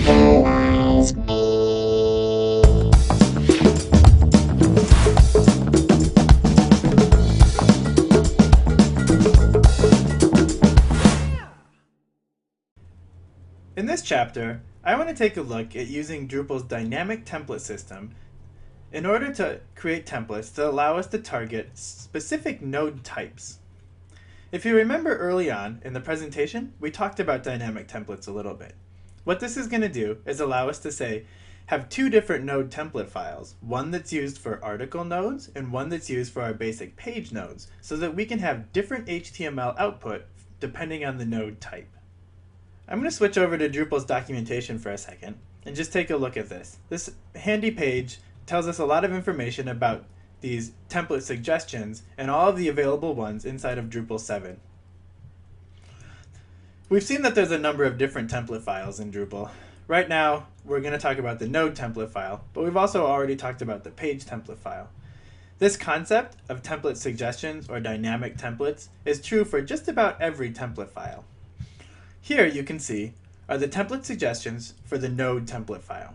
Localize me. In this chapter, I want to take a look at using Drupal's dynamic template system in order to create templates that allow us to target specific node types. If you remember early on in the presentation, we talked about dynamic templates a little bit. What this is going to do is allow us to have two different node template files, one that's used for article nodes and one that's used for our basic page nodes, so that we can have different HTML output depending on the node type. I'm going to switch over to Drupal's documentation for a second and just take a look at this. This handy page tells us a lot of information about these template suggestions and all of the available ones inside of Drupal 7. We've seen that there's a number of different template files in Drupal. Right now, we're going to talk about the node template file, but we've also already talked about the page template file. This concept of template suggestions or dynamic templates is true for just about every template file. Here you can see are the template suggestions for the node template file.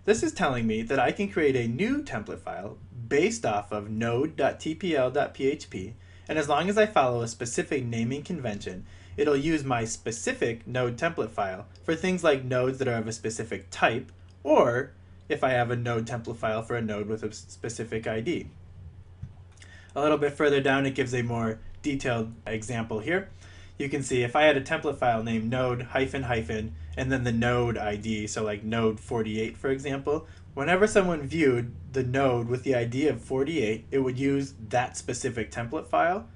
This is telling me that I can create a new template file based off of node.tpl.php, and as long as I follow a specific naming convention, it'll use my specific node template file for things like nodes that are of a specific type, or if I have a node template file for a node with a specific ID. A little bit further down, it gives a more detailed example here. You can see if I had a template file named node hyphen hyphen and then the node ID, so like node 48 for example, whenever someone viewed the node with the ID of 48, it would use that specific template file.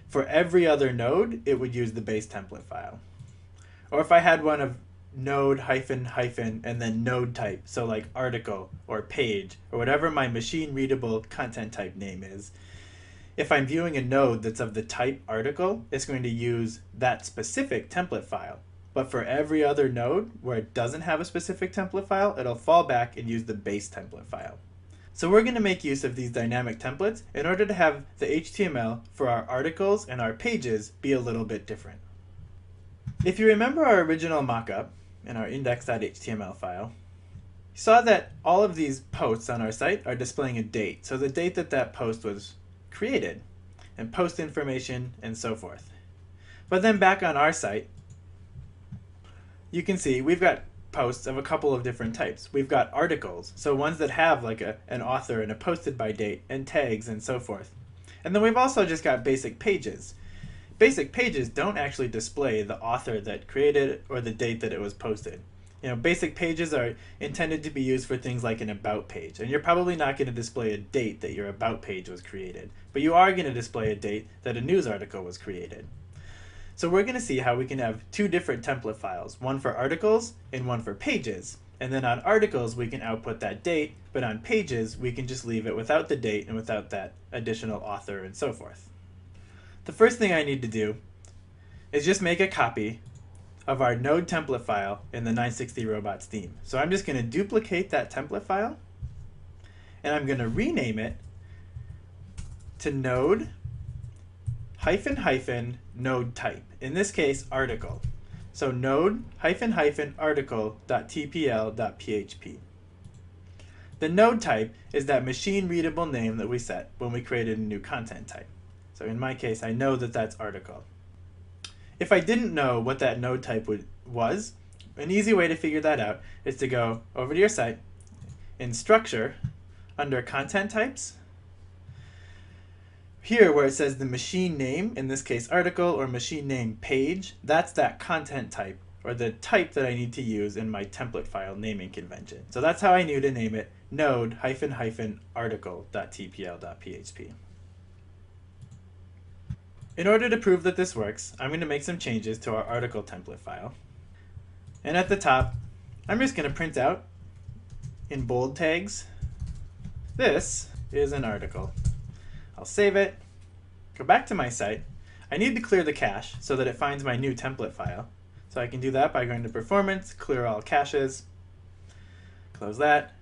For every other node, it would use the base template file. Or if I had one of node hyphen hyphen and then node type, so like article or page or whatever my machine readable content type name is, if I'm viewing a node that's of the type article, it's going to use that specific template file. But for every other node where it doesn't have a specific template file, it'll fall back and use the base template file. So we're going to make use of these dynamic templates in order to have the HTML for our articles and our pages be a little bit different. If you remember our original mockup in our index.html file, you saw that all of these posts on our site are displaying a date. So the date that that post was created, and post information, and so forth. But then back on our site, you can see we've got posts of a couple of different types. We've got articles, so ones that have like an author and a posted by date, and tags, and so forth. And then we've also just got basic pages. Basic pages don't actually display the author that created it or the date that it was posted. You know, basic pages are intended to be used for things like an about page, and you're probably not going to display a date that your about page was created, but you are going to display a date that a news article was created. So we're going to see how we can have two different template files, one for articles and one for pages. And then on articles we can output that date, but on pages we can just leave it without the date and without that additional author and so forth. The first thing I need to do is just make a copy of our node template file in the 960 robots theme. So I'm just going to duplicate that template file and I'm going to rename it to node hyphen hyphen node type. In this case, article. So node hyphen hyphen article.tpl.php. The node type is that machine readable name that we set when we created a new content type. So in my case, I know that that's article. If I didn't know what that node type was, an easy way to figure that out is to go over to your site, in structure, under content types. Here where it says the machine name, in this case article, or machine name page, that's that content type, or the type that I need to use in my template file naming convention. So that's how I knew to name it node hyphen hyphen article.tpl.php. In order to prove that this works, I'm going to make some changes to our article template file. And at the top, I'm just going to print out in bold tags, this is an article. I'll save it, go back to my site. I need to clear the cache so that it finds my new template file. So I can do that by going to Performance, Clear All Caches, close that.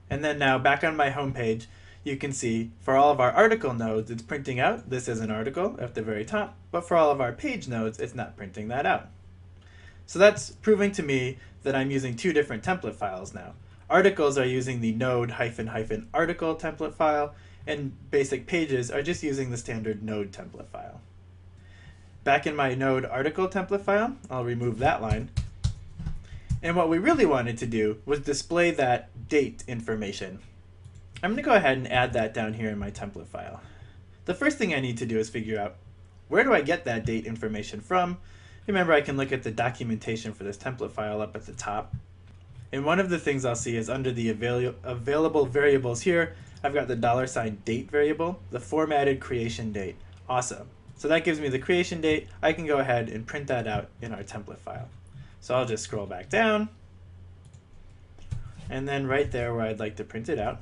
And then now back on my home page, you can see for all of our article nodes, it's printing out this is an article at the very top, but for all of our page nodes, it's not printing that out. So that's proving to me that I'm using two different template files now. Articles are using the node -- article template file, and basic pages are just using the standard node template file. Back in my node article template file, I'll remove that line. And what we really wanted to do was display that date information. I'm going to go ahead and add that down here in my template file. The first thing I need to do is figure out, where do I get that date information from? Remember, I can look at the documentation for this template file up at the top. And one of the things I'll see is under the available variables here, I've got the $date variable, the formatted creation date. Awesome. So that gives me the creation date. I can go ahead and print that out in our template file. So I'll just scroll back down. And then right there where I'd like to print it out,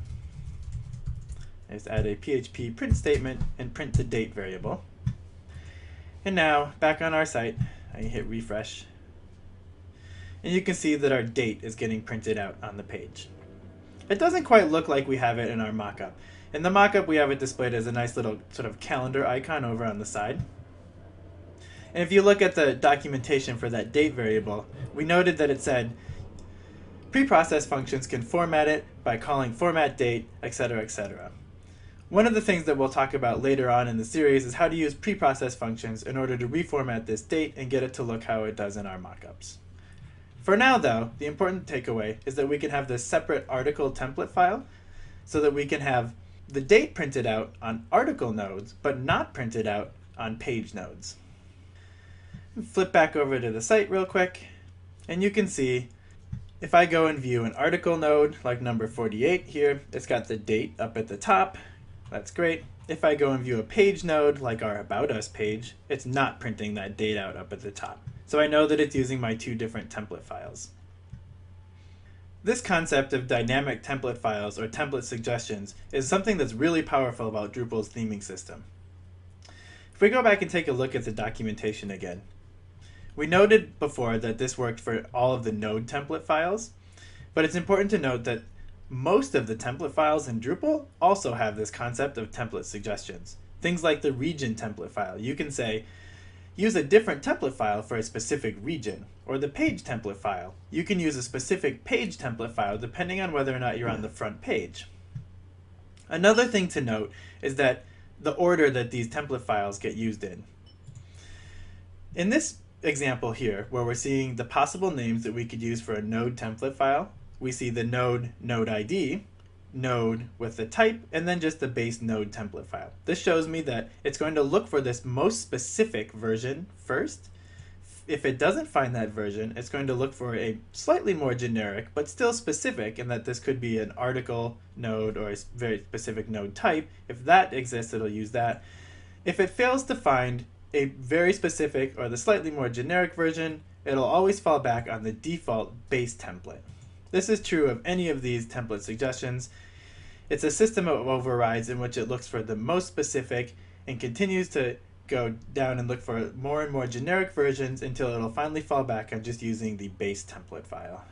is add a PHP print statement and print the date variable. And now, back on our site, I can hit refresh. And you can see that our date is getting printed out on the page. It doesn't quite look like we have it in our mockup. In the mockup, we have it displayed as a nice little sort of calendar icon over on the side. And if you look at the documentation for that date variable, we noted that it said preprocessed functions can format it by calling format date, etc., etc. One of the things that we'll talk about later on in the series is how to use preprocessed functions in order to reformat this date and get it to look how it does in our mockups. For now, though, the important takeaway is that we can have this separate article template file so that we can have the date printed out on article nodes, but not printed out on page nodes. Flip back over to the site real quick, and you can see if I go and view an article node like number 48 here, it's got the date up at the top. That's great. If I go and view a page node like our About Us page, it's not printing that date out up at the top. So I know that it's using my two different template files. This concept of dynamic template files or template suggestions is something that's really powerful about Drupal's theming system. If we go back and take a look at the documentation again, we noted before that this worked for all of the node template files, but it's important to note that most of the template files in Drupal also have this concept of template suggestions. Things like the region template file. You can say, use a different template file for a specific region, or the page template file. You can use a specific page template file depending on whether or not you're on the front page. Another thing to note is that the order that these template files get used in. In this example here, where we're seeing the possible names that we could use for a node template file, we see the node ID, node with the type, and then just the base node template file. This shows me that it's going to look for this most specific version first. If it doesn't find that version, it's going to look for a slightly more generic, but still specific, in that this could be an article node or a very specific node type. If that exists, it'll use that. If it fails to find a very specific or the slightly more generic version, it'll always fall back on the default base template. This is true of any of these template suggestions. It's a system of overrides in which it looks for the most specific and continues to go down and look for more and more generic versions until it'll finally fall back on just using the base template file.